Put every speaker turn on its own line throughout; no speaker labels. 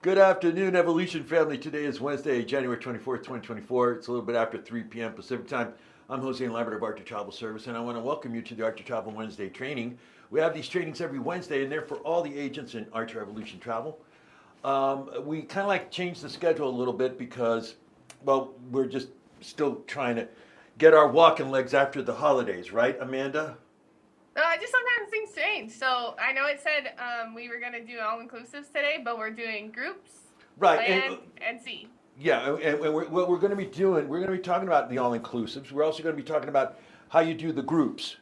Good afternoon, Evolution family. Today is Wednesday, January 24th, 2024. It's a little bit after 3 p.m. Pacific time. I'm Jose Lambert of Arctic Travel Service, and I want to welcome you to the Arctic Travel Wednesday training. We have these trainings every Wednesday, and they're for all the agents in Arctic Evolution Travel. We kind of like changed the schedule a little bit because, well, we're just still trying to get our walking legs after the holidays, right, Amanda?
Just sometimes things change. So I know it said we were gonna do all inclusives today, but we're doing groups,
Right,
land, and sea.
yeah, and what we're going to be doing, we're going to be talking about the all inclusives. We're also going to be talking about how you do the groups.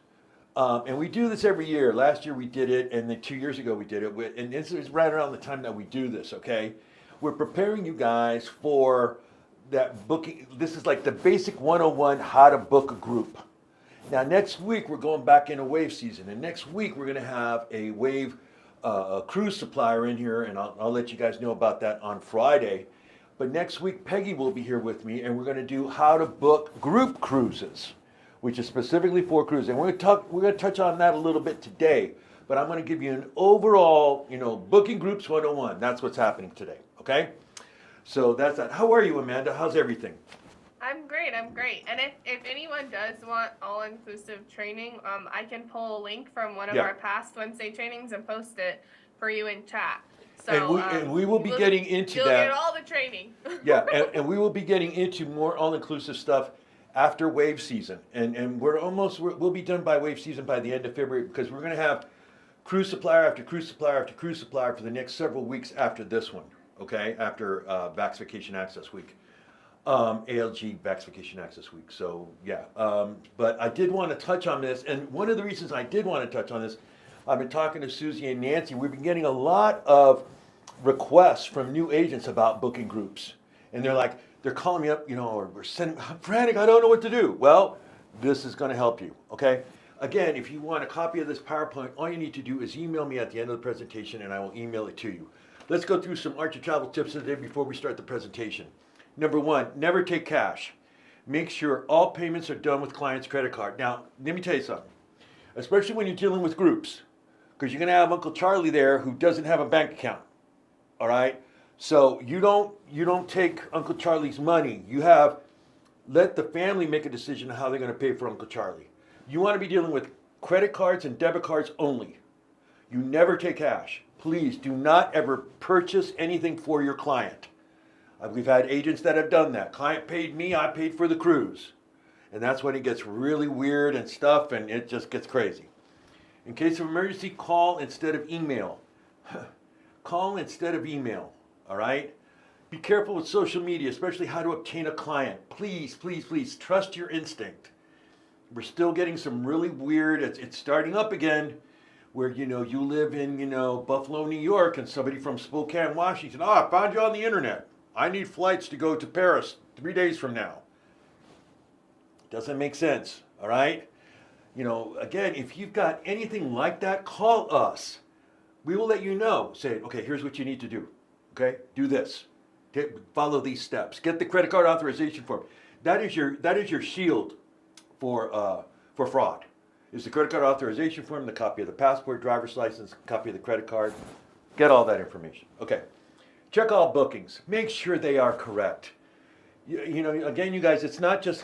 And we do this every year. Last year we did it, and then 2 years ago we did it. And this is right around the time that we do this, okay? We're preparing you guys for that booking. This is like the basic 101 how to book a group. Now, next week we're going back into wave season. And next week we're going to have a wave a cruise supplier in here, and I'll let you guys know about that on Friday. But next week, Peggy will be here with me, and we're going to do how to book group cruises, which is specifically for cruises. And we're going to touch on that a little bit today. But I'm going to give you an overall, booking groups 101. That's what's happening today. Okay? So that's that. How are you, Amanda? How's everything?
I'm great. I'm great. And if anyone does want all inclusive training, I can pull a link from one of
Yeah.
our past Wednesday trainings and post it for you in chat.
And
So
we will be getting into
you'll get
that.
all the training.
Yeah, and we will be getting into more all-inclusive stuff after wave season, and we'll be done by wave season by the end of February because we're going to have cruise supplier after cruise supplier after cruise supplier for the next several weeks after this one. Okay, after Vax Vacation Access Week, ALG Vax Vacation Access Week. So yeah, but I did want to touch on this, and one of the reasons I did want to touch on this, I've been talking to Susie and Nancy. We've been getting a lot of requests from new agents about booking groups. And they're calling me up, or we're sending, I'm frantic, I don't know what to do. Well, this is going to help you, okay? Again, if you want a copy of this PowerPoint, all you need to do is email me at the end of the presentation and I will email it to you. Let's go through some Archer Travel tips today before we start the presentation. Number one, never take cash. Make sure all payments are done with client's credit card. Now, let me tell you something, especially when you're dealing with groups, because you're going to have Uncle Charlie there who doesn't have a bank account. All right. So you don't take Uncle Charlie's money. Let the family make a decision on how they're going to pay for Uncle Charlie. You want to be dealing with credit cards and debit cards only. You never take cash. Please do not ever purchase anything for your client. We've had agents that have done that. Client paid me, I paid for the cruise. And that's when it gets really weird and stuff and it just gets crazy. In case of emergency, call instead of email. Call instead of email, all right? Be careful with social media, especially how to obtain a client. Please, please, please trust your instinct. We're still getting some really weird, it's starting up again, where, you live in, Buffalo, New York, and somebody from Spokane, Washington, I found you on the internet. I need flights to go to Paris 3 days from now. Doesn't make sense, all right? Again, if you've got anything like that, call us. We will let you know. Say, okay, here's what you need to do. Okay, do this. Follow these steps. Get the credit card authorization form. That is your shield for fraud. Is the credit card authorization form, the copy of the passport, driver's license, copy of the credit card. Get all that information. Okay. Check all bookings. Make sure they are correct. Again, you guys, it's not just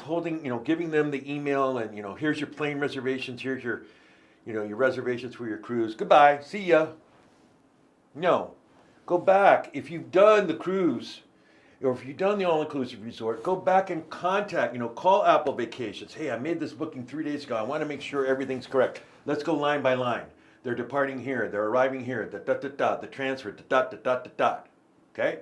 giving them the email and here's your plane reservations, here's your reservations for your cruise. Goodbye. See ya. No. Go back. If you've done the cruise, or if you've done the all-inclusive resort, go back and call Apple Vacations. Hey, I made this booking 3 days ago. I want to make sure everything's correct. Let's go line by line. They're departing here. They're arriving here. The transfer. Okay?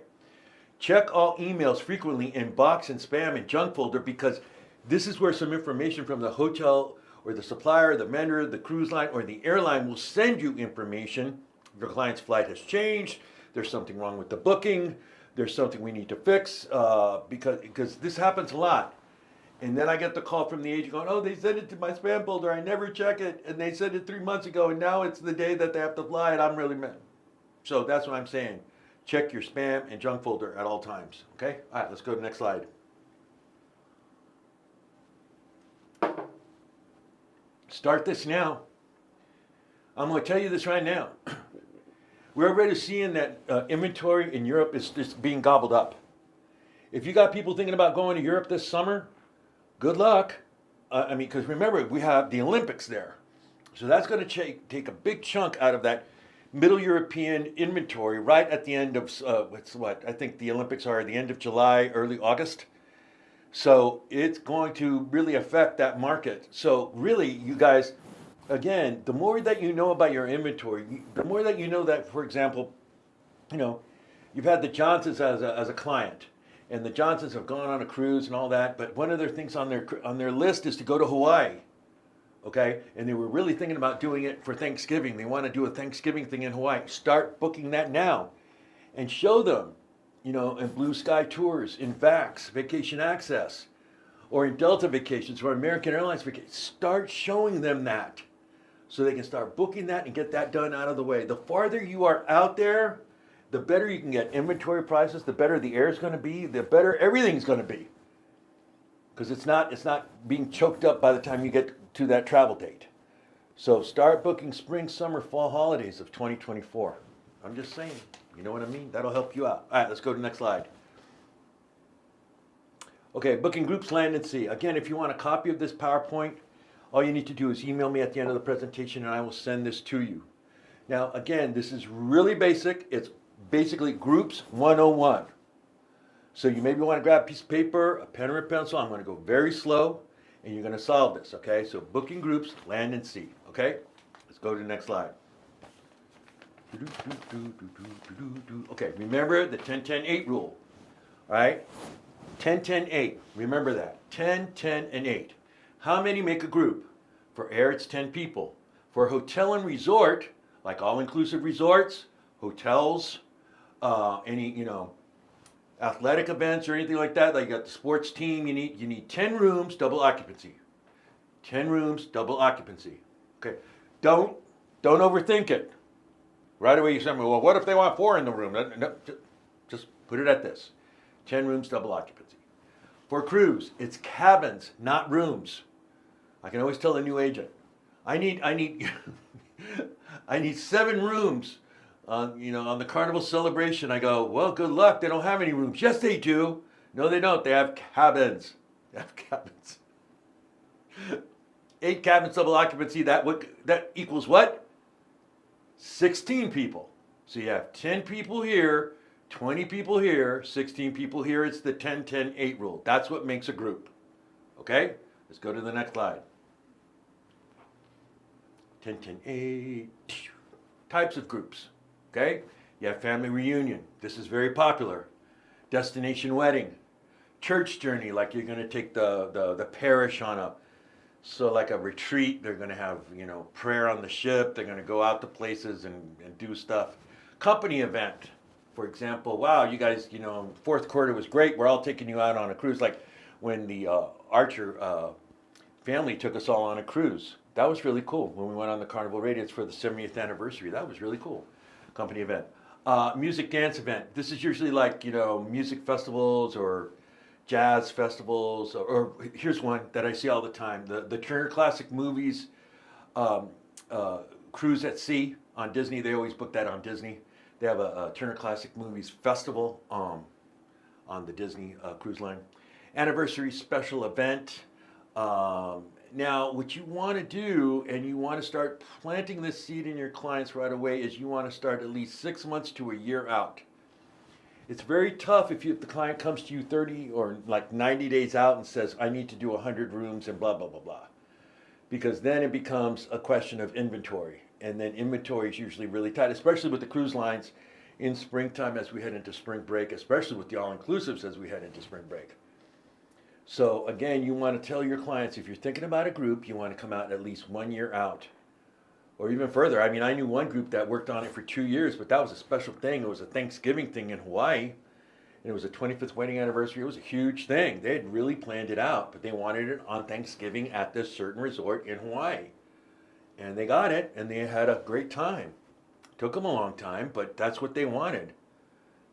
Check all emails frequently in box and spam and junk folder because this is where some information from the hotel or the supplier, the vendor, the cruise line, or the airline will send you information. Your client's flight has changed. There's something wrong with the booking. There's something we need to fix because this happens a lot. And then I get the call from the agent going, oh, they sent it to my spam folder. I never check it. And they sent it 3 months ago. And now it's the day that they have to fly. And I'm really mad. So that's what I'm saying. Check your spam and junk folder at all times. Okay? All right, let's go to the next slide. Start this now. I'm going to tell you this right now. we're already seeing that inventory in Europe is just being gobbled up. If you got people thinking about going to Europe this summer, good luck. I mean, because remember, we have the Olympics there. So that's going to take a big chunk out of that Middle European inventory right at the end of, I think the Olympics are the end of July, early August. So it's going to really affect that market. So really, you guys, again, the more that you know about your inventory, the more that you know that, for example, you know, you've had the Johnsons as a client, and the Johnsons have gone on a cruise and all that, but one of their things on their list is to go to Hawaii. Okay, and they were really thinking about doing it for Thanksgiving. They want to do a Thanksgiving thing in Hawaii. Start booking that now, and show them, you know, in Blue Sky Tours, in VAX, Vacation Access, or in Delta Vacations or American Airlines Vacations. Start showing them that, so they can start booking that and get that done out of the way. The farther you are out there, the better you can get inventory prices. The better the air is going to be. The better everything's going to be, because it's not being choked up by the time you get to that travel date. So start booking spring, summer, fall holidays of 2024. I'm just saying, you know what I mean? That'll help you out. All right, let's go to the next slide. Okay, booking groups, land and sea. Again, if you want a copy of this PowerPoint, all you need to do is email me at the end of the presentation and I will send this to you. Now, again, this is really basic. It's basically Groups 101. So you maybe want to grab a piece of paper, a pen or a pencil. I'm going to go very slow, and you're going to solve this, okay? So booking groups, land and sea, okay? Let's go to the next slide. Okay, remember the 10-10-8 rule, all right? 10-10-8, remember that. 10, 10, and 8. How many make a group? For air, it's 10 people. For hotel and resort, like all-inclusive resorts, hotels, any, you know, athletic events or anything like that, like you got the sports team, you need 10 rooms, double occupancy. 10 rooms, double occupancy. Okay. Don't overthink it. Right away you say, well, what if they want 4 in the room? No, just put it at this. 10 rooms, double occupancy. For cruise, it's cabins, not rooms. I can always tell a new agent, I need I need 7 rooms on the Carnival Celebration. I go, well, good luck. They don't have any rooms. Yes, they do. No, they don't. They have cabins. They have cabins. 8 cabins, double occupancy. That equals what? 16 people. So you have 10 people here, 20 people here, 16 people here. It's the 10-10-8 rule. That's what makes a group. Okay? Let's go to the next slide. 10-10-8. Types of groups. Okay? You have family reunion. This is very popular. Destination wedding. Church journey, like you're going to take the parish on like a retreat. They're going to have, you know, prayer on the ship. They're going to go out to places and do stuff. Company event. For example, wow, you guys, you know, fourth quarter was great. We're all taking you out on a cruise. Like when the Archer family took us all on a cruise. That was really cool. When we went on the Carnival Radiance for the 70th anniversary. That was really cool. Company event. Music dance event. This is usually like, you know, music festivals or jazz festivals. Or here's one that I see all the time. The Turner Classic Movies Cruise at Sea on Disney. They always book that on Disney. They have a Turner Classic Movies Festival on the Disney cruise line. Anniversary special event. Now, what you want to do, and you want to start planting this seed in your clients right away, is you want to start at least 6 months to a year out. It's very tough if the client comes to you 30 or like 90 days out and says, I need to do 100 rooms and blah, blah, blah, blah. Because then it becomes a question of inventory. And then inventory is usually really tight, especially with the cruise lines in springtime as we head into spring break, especially with the all-inclusives as we head into spring break. So again, you want to tell your clients, if you're thinking about a group, you want to come out at least 1 year out. Or even further. I mean, I knew one group that worked on it for 2 years, but that was a special thing. It was a Thanksgiving thing in Hawaii. And it was a 25th wedding anniversary. It was a huge thing. They had really planned it out, but they wanted it on Thanksgiving at this certain resort in Hawaii. And they got it, and they had a great time. Took them a long time, but that's what they wanted.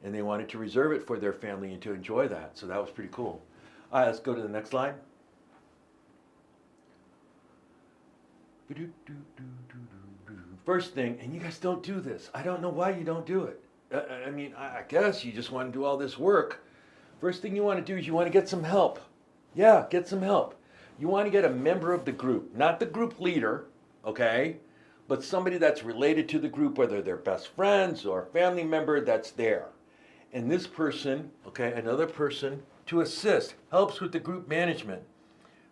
And they wanted to reserve it for their family and to enjoy that. So that was pretty cool. All right, let's go to the next slide. first thing, and you guys don't do this. I don't know why you don't do it. I mean, I guess you just want to do all this work. First thing you want to do is you want to get some help. Yeah, get some help. You want to get a member of the group, not the group leader, okay? But somebody that's related to the group, whether they're best friends or a family member that's there. And this person, okay, another person to assist, helps with the group management,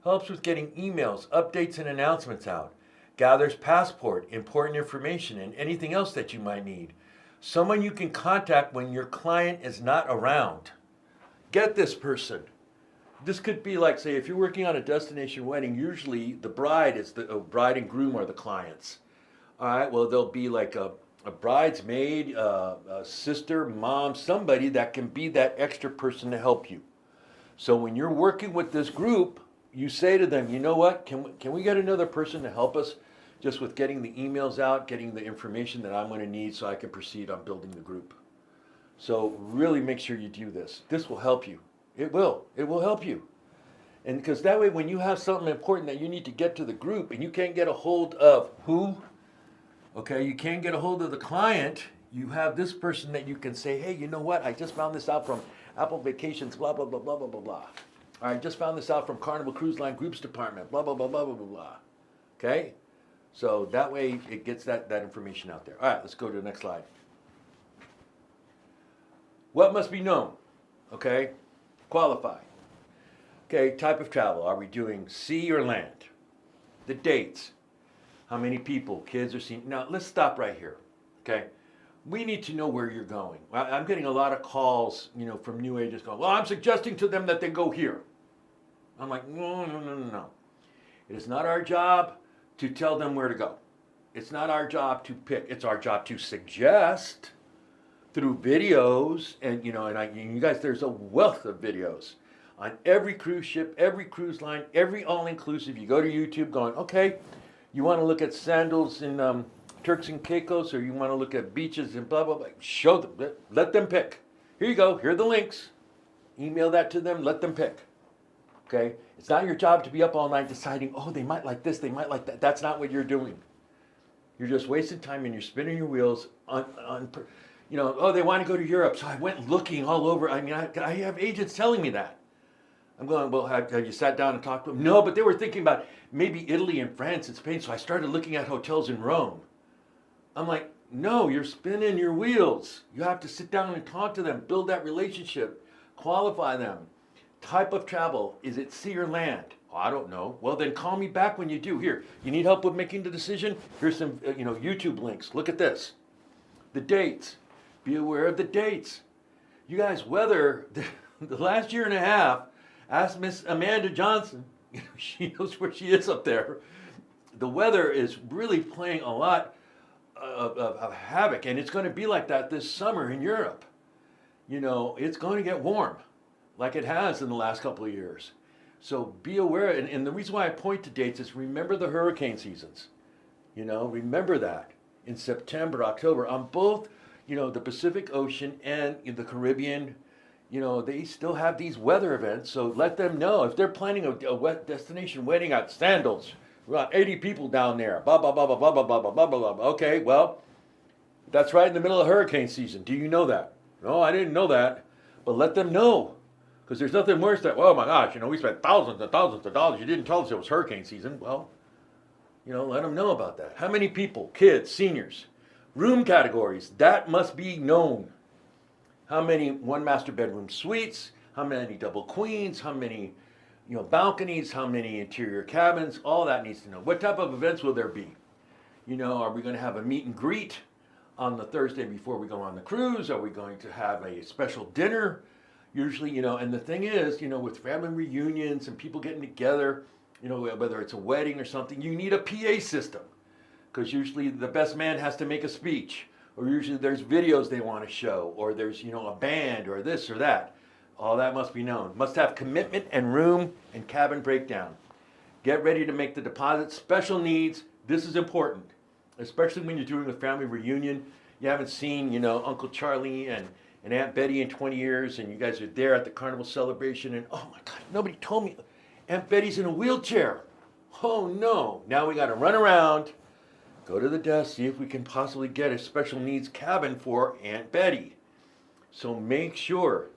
helps with getting emails, updates, and announcements out, gathers passport, important information, and anything else that you might need. Someone you can contact when your client is not around. Get this person. This could be like, say, if you're working on a destination wedding, usually the bride is the bride and groom are the clients. All right, well, there'll be like a bridesmaid, a sister, mom, somebody that can be that extra person to help you. So when you're working with this group, you say to them, you know what, can we get another person to help us just with getting the emails out, getting the information that I'm going to need so I can proceed on building the group. So really make sure you do this. This will help you. It will help you. And because that way when you have something important that you need to get to the group and you can't get a hold of who, okay, you can't get a hold of the client, you have this person that you can say, hey, you know what, I just found this out from Apple Vacations, blah, blah, blah, blah, blah, blah, blah. All right, just found this out from Carnival Cruise Line Groups Department, blah, blah, blah, blah, blah, blah, blah. Okay? So that way it gets that information out there. All right, let's go to the next slide. What must be known? Okay? Qualify. Okay, type of travel. Are we doing sea or land? The dates. How many people, kids are seen? Now, let's stop right here. Okay? We need to know where you're going. I'm getting a lot of calls, from new agents going, well, I'm suggesting to them that they go here. I'm like, no. It is not our job to tell them where to go. It's not our job to pick. It's our job to suggest through videos, and you guys, there's a wealth of videos on every cruise ship, every cruise line, every all-inclusive. You go to YouTube going, okay, you want to look at sandals in Turks and Caicos, or you want to look at beaches and blah, blah, blah. Show them, let them pick. Here you go, here are the links. Email that to them, let them pick. Okay? It's not your job to be up all night deciding, oh, they might like this, they might like that. That's not what you're doing. You're just wasting time and you're spinning your wheels oh, they want to go to Europe, so I went looking all over. I mean, I have agents telling me that. I'm going, well, have you sat down and talked to them? No, but they were thinking about maybe Italy and France and Spain, so I started looking at hotels in Rome. I'm like, no, you're spinning your wheels. You have to sit down and talk to them, build that relationship, qualify them. Type of travel, is it sea or land? Oh, I don't know. Well, then call me back when you do. Here, you need help with making the decision? Here's some, YouTube links. Look at this. The dates. Be aware of the dates. You guys, weather, the last year and a half, ask Miss Amanda Johnson. She knows where she is up there. The weather is really playing a lot of havoc, and it's going to be like that this summer in Europe. It's going to get warm, like it has in the last couple of years. So be aware, and the reason why I point to dates is remember the hurricane seasons. Remember that in September, October, on both, the Pacific Ocean and in the Caribbean, they still have these weather events. So let them know if they're planning a wet destination wedding at Sandals. We got 80 people down there. Blah blah blah blah blah blah blah blah blah blah. Okay, well, that's right in the middle of hurricane season. Do you know that? No, I didn't know that. But let them know, because there's nothing worse than, oh my gosh, we spent thousands and thousands of dollars. You didn't tell us it was hurricane season. Well, let them know about that. How many people? Kids, seniors. Room categories, that must be known. How many one master bedroom suites, how many double queens, how many balconies, how many interior cabins, all that needs to know. What type of events will there be? Are we going to have a meet and greet on the Thursday before we go on the cruise? Are we going to have a special dinner? Usually, and the thing is, with family reunions and people getting together, whether it's a wedding or something, you need a PA system. Because usually the best man has to make a speech, or usually there's videos they want to show, or there's, a band, or this or that. All that must be known. Must have commitment and room and cabin breakdown. Get ready to make the deposit. Special needs, this is important, especially when you're doing a family reunion. You haven't seen, Uncle Charlie and Aunt Betty in 20 years, and you guys are there at the carnival celebration, and oh my God, nobody told me Aunt Betty's in a wheelchair. Oh no, now we got to run around, Go to the desk, see if we can possibly get a special needs cabin for Aunt Betty. So make sure.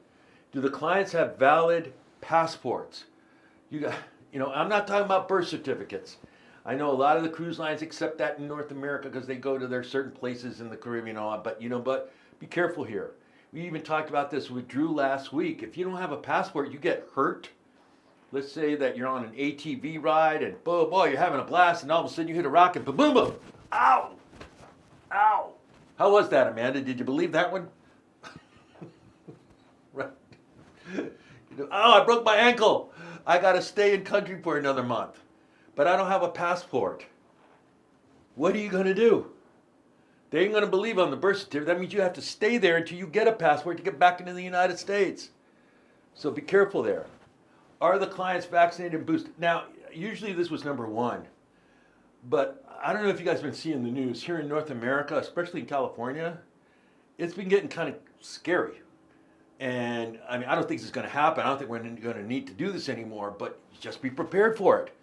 Do the clients have valid passports? You got, I'm not talking about birth certificates. I know a lot of the cruise lines accept that in North America because they go to their certain places in the Caribbean and all that. But be careful here. We even talked about this with Drew last week. If you don't have a passport, you get hurt. Let's say that you're on an ATV ride and boy, you're having a blast, and all of a sudden you hit a rock and boom, boom, boom. Ow! Ow! How was that, Amanda? Did you believe that one? Right. Oh, I broke my ankle. I got to stay in country for another month. But I don't have a passport. What are you going to do? They ain't going to believe on the birth certificate. That means you have to stay there until you get a passport to get back into the United States. So be careful there. Are the clients vaccinated and boosted? Now, usually this was number one. But I don't know if you guys have been seeing the news. Here in North America, especially in California, it's been getting kind of scary. And I mean, I don't think this is going to happen. I don't think we're going to need to do this anymore, but just be prepared for it.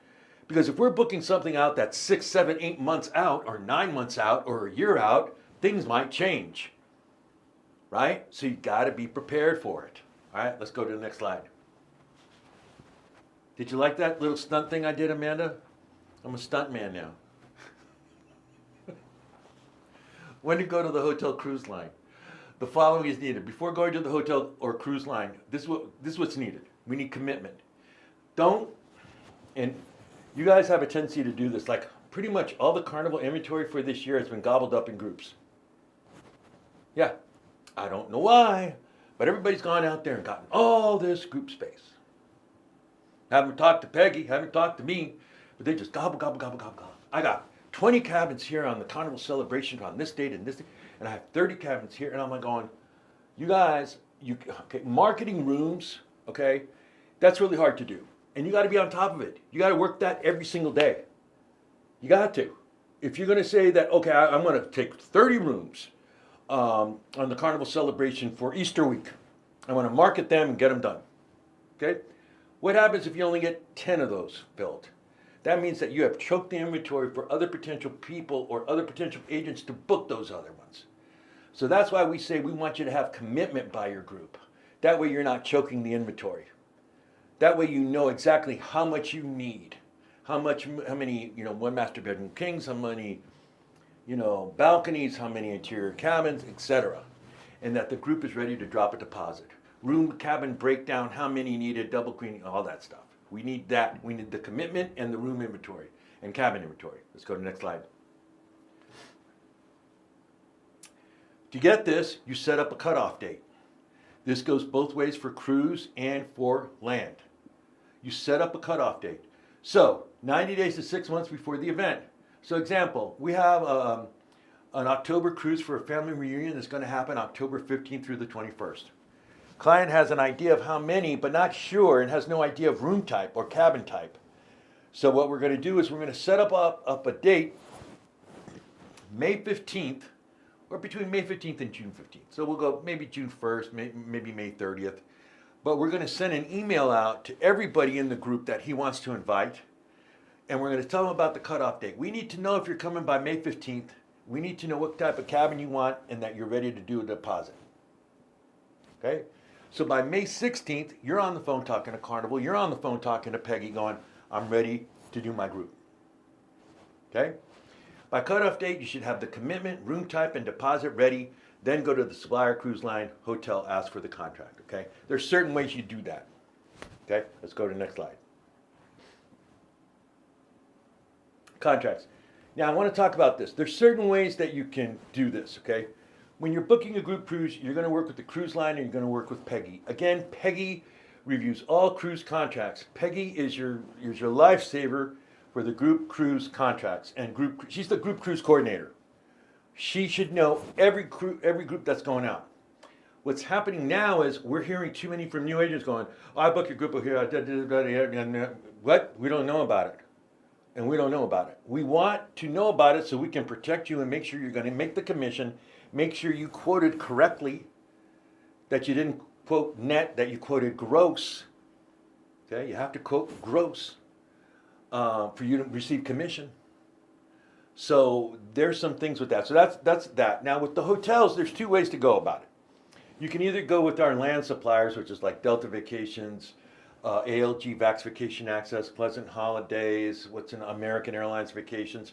Because if we're booking something out that's 6, 7, 8 months out, or 9 months out, or a year out, things might change. Right? So you got to be prepared for it. All right, let's go to the next slide. Did you like that little stunt thing I did, Amanda? I'm a stunt man now. When to go to the hotel cruise line? The following is needed. Before going to the hotel or cruise line, this is what's needed. We need commitment. And you guys have a tendency to do this. Like pretty much all the Carnival inventory for this year has been gobbled up in groups. Yeah, I don't know why, but everybody's gone out there and gotten all this group space. Haven't talked to Peggy, haven't talked to me, but they just gobble, gobble, gobble, gobble, gobble. I got 20 cabins here on the Carnival celebration on this date and this date, and I have 30 cabins here, and I'm like going, you guys, okay, marketing rooms, okay, that's really hard to do. And you got to be on top of it. You got to work that every single day. You got to. If you're going to say that, okay, I'm going to take 30 rooms on the Carnival celebration for Easter week, I want to market them and get them done. Okay? What happens if you only get 10 of those filled? That means that you have choked the inventory for other potential people or other potential agents to book those other ones. So that's why we say we want you to have commitment by your group. That way you're not choking the inventory. That way you know exactly how much you need. How many, one master bedroom kings, how many, balconies, how many interior cabins, etc. And that the group is ready to drop a deposit. Room cabin breakdown, how many needed, double queen, all that stuff. We need that. We need the commitment and the room inventory and cabin inventory. Let's go to the next slide. To get this, you set up a cutoff date. This goes both ways for cruise and for land. You set up a cutoff date. So 90 days to 6 months before the event. So example, we have an October cruise for a family reunion that's going to happen October 15th through the 21st. Client has an idea of how many, but not sure, and has no idea of room type or cabin type. So what we're going to do is we're going to set up a date, May 15th, or between May 15th and June 15th. So we'll go maybe June 1st, maybe May 30th. But we're going to send an email out to everybody in the group that he wants to invite. And we're going to tell them about the cutoff date. We need to know if you're coming by May 15th. We need to know what type of cabin you want and that you're ready to do a deposit. Okay? So by May 16th, you're on the phone talking to Carnival. You're on the phone talking to Peggy going, I'm ready to do my group. Okay? By cutoff date, you should have the commitment, room type, and deposit ready. Then go to the supplier, cruise line, hotel, ask for the contract. Okay? There's certain ways you do that. Okay? Let's go to the next slide. Contracts. Now I want to talk about this. There's certain ways that you can do this. Okay? When you're booking a group cruise, you're going to work with the cruise line and you're going to work with Peggy. Again, Peggy reviews all cruise contracts. Peggy is your lifesaver for the group cruise contracts and she's the group cruise coordinator. She should know every group that's going out. What's happening now is we're hearing too many from new agents going, oh, I booked your group here, what? We don't know about it. And we don't know about it. We want to know about it so we can protect you and make sure you're going to make the commission. Make sure you quoted correctly, that you didn't quote net, that you quoted gross. Okay, you have to quote gross for you to receive commission. So there's some things with that. So that's that. Now with the hotels, there's two ways to go about it. You can either go with our land suppliers, which is like Delta Vacations, ALG Vax Vacation Access, Pleasant Holidays, what's in American Airlines Vacations.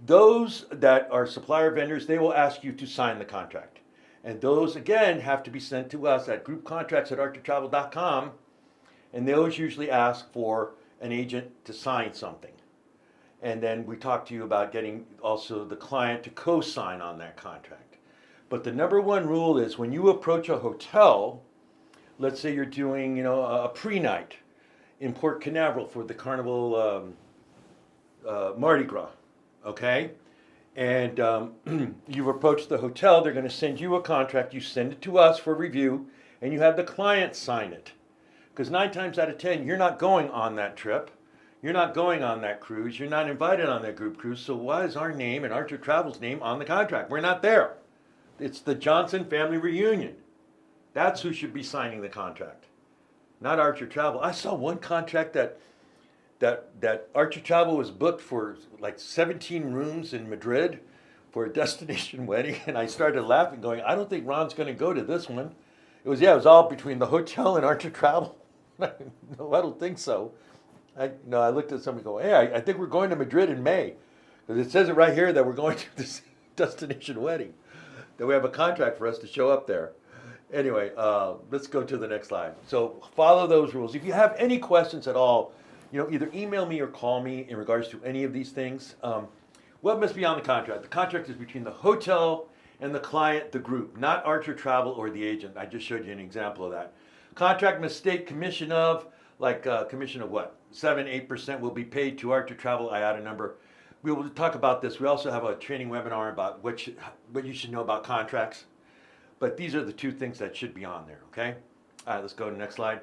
Those that are supplier vendors, they will ask you to sign the contract. And those, again, have to be sent to us at groupcontracts@archertravel.com. And they always usually ask for an agent to sign something. And then we talk to you about getting also the client to co-sign on that contract. But the number one rule is when you approach a hotel, let's say you're doing, a pre-night in Port Canaveral for the Carnival Mardi Gras, okay? And you've approached the hotel, they're going to send you a contract, you send it to us for review, and you have the client sign it. Because 9 times out of 10, you're not going on that trip. You're not going on that cruise. You're not invited on that group cruise. So why is our name and Archer Travel's name on the contract? We're not there. It's the Johnson family reunion. That's who should be signing the contract, not Archer Travel. I saw one contract that Archer Travel was booked for like 17 rooms in Madrid for a destination wedding, and I started laughing, going, I don't think Ron's going to go to this one. It was all between the hotel and Archer Travel. No, I don't think so. I looked at somebody going, hey, I think we're going to Madrid in May. Because it says it right here that we're going to this destination wedding. That we have a contract for us to show up there. Anyway, let's go to the next slide. So follow those rules. If you have any questions at all, either email me or call me in regards to any of these things. What must be on the contract? The contract is between the hotel and the client, the group, not Archer Travel or the agent. I just showed you an example of that. Contract must state commission of, commission of what? 7-8% will be paid to Archer Travel. I add a number. We will talk about this. We also have a training webinar about what you should know about contracts. But these are the two things that should be on there, okay? All right, let's go to the next slide.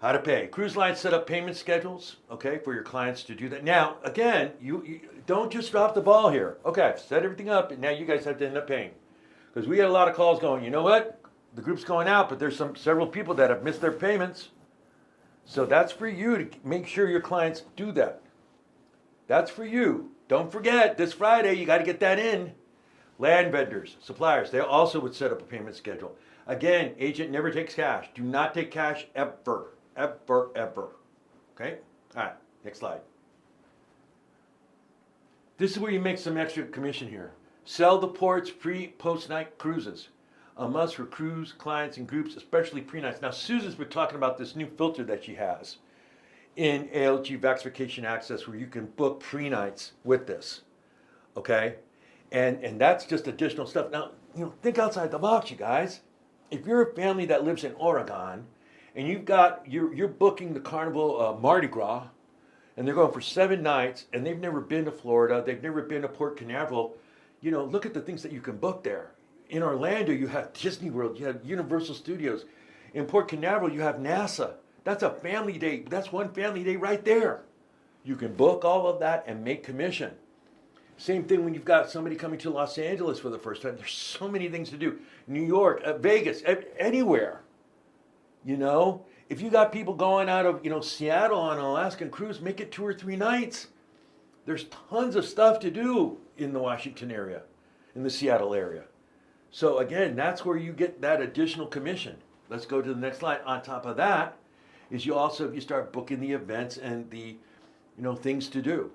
How to pay. Cruise lines set up payment schedules, okay, for your clients to do that. Now, again, you don't just drop the ball here. Okay, I've set everything up, and now you guys have to end up paying. Because we get a lot of calls going, you know what? The group's going out, but there's several people that have missed their payments. So that's for you to make sure your clients do that. That's for you. Don't forget, this Friday, you got to get that in. Land vendors, suppliers, they also would set up a payment schedule. Again, agent never takes cash. Do not take cash ever, ever, ever. Okay? All right, next slide. This is where you make some extra commission here. Sell the ports post-night cruises. A must for cruise clients and groups, especially pre-nights. Now, Susan's been talking about this new filter that she has in ALG Vax Vacation Access where you can book pre-nights with this. Okay? And that's just additional stuff. Now, think outside the box, you guys. If you're a family that lives in Oregon and you're booking the Carnival Mardi Gras and they're going for 7 nights and they've never been to Florida, they've never been to Port Canaveral, look at the things that you can book there. In Orlando, you have Disney World, you have Universal Studios. In Port Canaveral, you have NASA. That's a family day. That's one family day right there. You can book all of that and make commission. Same thing when you've got somebody coming to Los Angeles for the first time. There's so many things to do. New York, Vegas, anywhere. If you got people going out of, Seattle on an Alaskan cruise, make it 2 or 3 nights. There's tons of stuff to do in the Washington area, in the Seattle area. So again, that's where you get that additional commission. Let's go to the next slide. On top of that is if you start booking the events and the, things to do,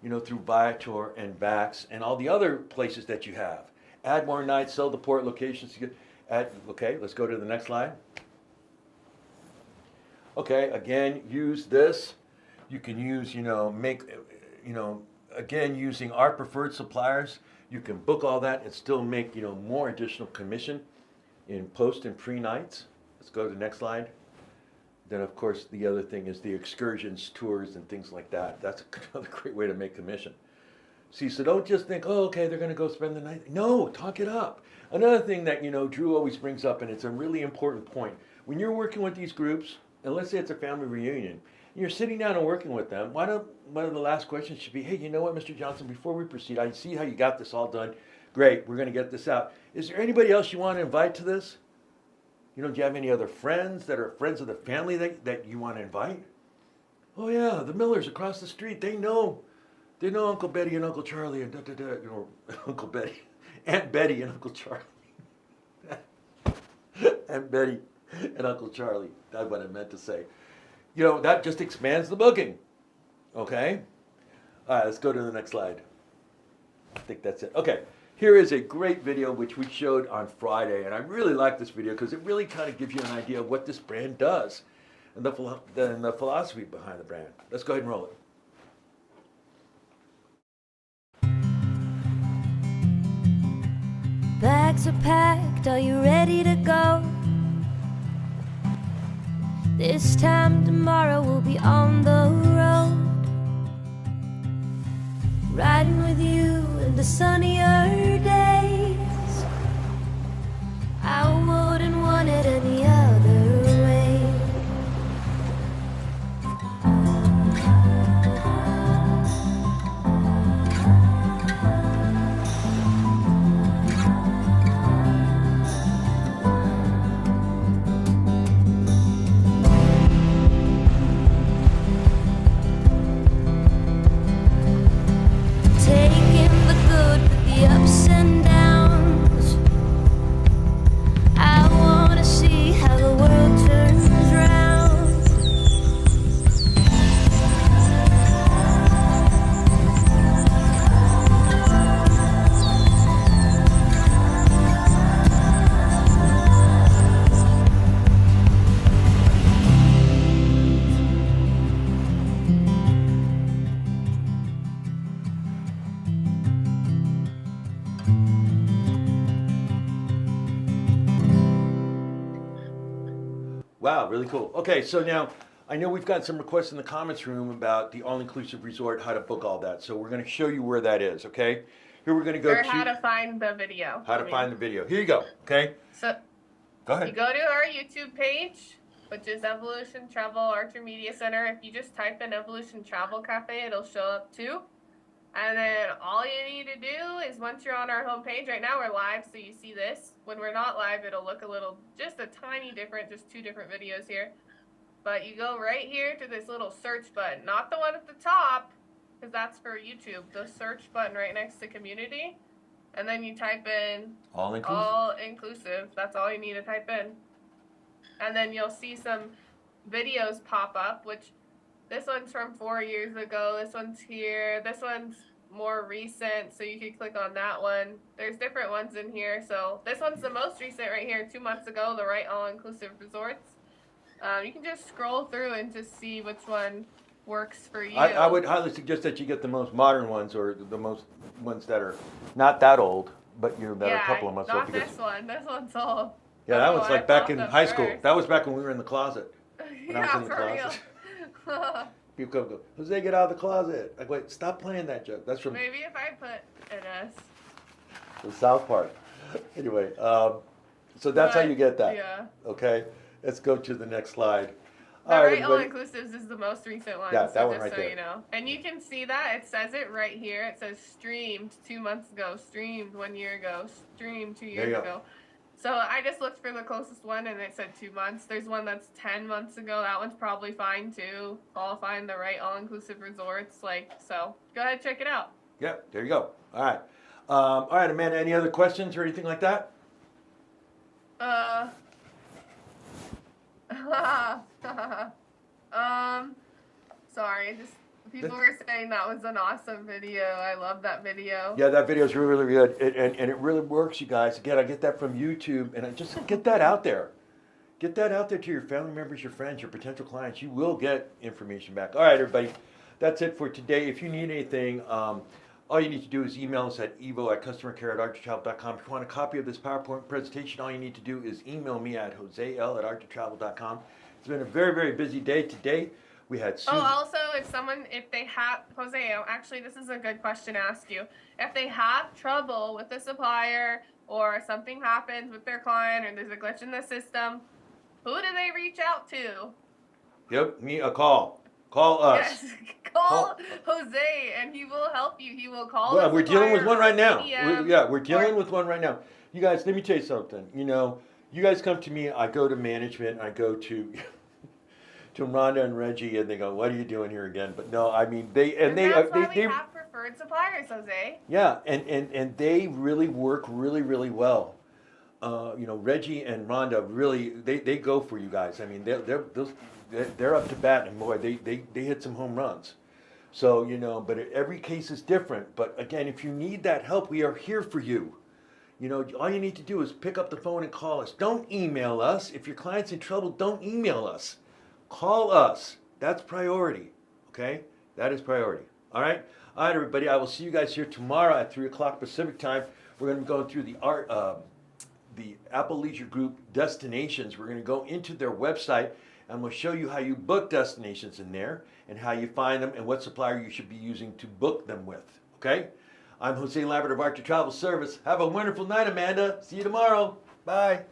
through Viator and Vax and all the other places that you have. Add more nights, sell the port locations. Okay, let's go to the next slide. Okay, again, use this. You can use, again, using our preferred suppliers. You can book all that and still make, more additional commission in post and pre-nights. Let's go to the next slide. Then, of course, the other thing is the excursions, tours, and things like that. That's another great way to make commission. See, so don't just think, oh, okay, they're going to go spend the night. No, talk it up. Another thing that, Drew always brings up, and it's a really important point. When you're working with these groups, and let's say it's a family reunion, and you're sitting down and working with them, one of the last questions should be, hey, you know what, Mr. Johnson, before we proceed, I see how you got this all done. Great, we're going to get this out. Is there anybody else you want to invite to this? Do you have any other friends that are friends of the family that you want to invite? Oh yeah, the Millers across the street. They know Uncle Betty and Uncle Charlie and Uncle Betty, Aunt Betty and Uncle Charlie, Aunt Betty and Uncle Charlie. That's what I meant to say. You know, that just expands the booking. Okay. All right, let's go to the next slide. I think that's it. Okay. Here is a great video which we showed on Friday, and I really like this video because it really kind of gives you an idea of what this brand does and the philosophy behind the brand. Let's go ahead and roll it.
Bags are packed, are you ready to go? This time tomorrow we'll be on the road, riding with you in the sunnier days. I wouldn't want it any other way. Taking the good with the ups and downs. I wanna see how the world turns round.
Wow, really cool. Okay, so now I know we've got some requests in the comments room about the all-inclusive resort, how to book all that. So we're going to show you where that is, okay? Here we're going to go
Or
to
how to find the video.
how to find the video. Here you go, okay?
So
Go
you
ahead.
go to our YouTube page, which is Evolution Travel Archer Media Center. If you just type in Evolution Travel Cafe, it'll show up too. And then all you need to do is once you're on our homepage, right now we're live, so you see this. When we're not live, it'll look a little, just a tiny different, just two different videos here. But you go right here to this little search button, not the one at the top, because that's for YouTube. The search button right next to community. And then you type in
All-inclusive.
all inclusive. That's all you need to type in. And then you'll see some videos pop up, which this one's from 4 years ago. This one's here. This one's more recent, so you can click on that one. There's different ones in here. So this one's the most recent right here, 2 months ago, the Right All-Inclusive Resorts. You can just scroll through and just see which one works for you.
I would highly suggest that you get the most modern ones or the most ones that are not that old, but you're that are a couple of months old.
Not this one. This one's old.
Yeah, that
Oh,
was
I
like back
thought
in
that
high school.
first.
That was back when we were in the closet. When I was
Yeah,
in the
for real.
closet. People come go, Jose, get out of the closet. Like, wait, stop playing that joke. That's from
Maybe if I put an S.
the South Park. Anyway, so that's how
But,
you get that.
Yeah.
Okay, let's go to the next slide.
The
All
Right All
everybody.
Inclusives is the most recent one.
Yeah,
so
that one
just
right
so
there.
you know. And you can see that. It says it right here. It says streamed 2 months ago, streamed 1 year ago, streamed 2
There
years
you go.
ago. So I just looked for the closest one and it said 2 months. There's one that's 10 months ago. That one's probably fine too. All fine. The Right All Inclusive Resorts. So go ahead, check it out.
Yep, there you go. All right, Amanda, any other questions or anything like that?
Sorry, just people were saying that was an awesome video. I love that video.
Yeah, that video is really, really good, and it really works, you guys. Again, I get that from YouTube, and I just get that out there. Get that out there to your family members, your friends, your potential clients. You will get information back. All right, everybody, that's it for today. If you need anything, all you need to do is email us at evo@customercare@archertravel.com. If you want a copy of this PowerPoint presentation, all you need to do is email me at josel@archertravel.com. It's been a very, very busy day today. We had Susan.
Oh, also, if they have, Jose, actually, this is a good question to ask you. If they have trouble with the supplier or something happens with their client or there's a glitch in the system, who do they reach out to?
Yep, me a call. Call us.
Yes, call Jose and he will help you. He will call
Well,
the
we're dealing with
supplier
one right now.
PM,
We're dealing
or-
with one right now. You guys, let me tell you something. You know, you guys come to me, I go to management, I go to to Rhonda and Reggie, and they go, "What are you doing here again?" But no, I mean they
And that's why we have preferred suppliers, Jose.
yeah, and they really work really well. You know, Reggie and Rhonda really they go for you guys. I mean, they're up to bat, and boy, they hit some home runs. So, you know, but every case is different. But again, if you need that help, we are here for you. You know, all you need to do is pick up the phone and call us. Don't email us. If your client's in trouble, don't email us. Call us. That's priority. Okay? That is priority. All right? All right, everybody. I will see you guys here tomorrow at 3 o'clock Pacific time. We're going to be going through the Apple Leisure Group destinations. We're going to go into their website, and we'll show you how you book destinations in there and how you find them and what supplier you should be using to book them with. Okay? I'm Jose Lambert of Archer Travel Service. Have a wonderful night, Amanda. See you tomorrow. Bye.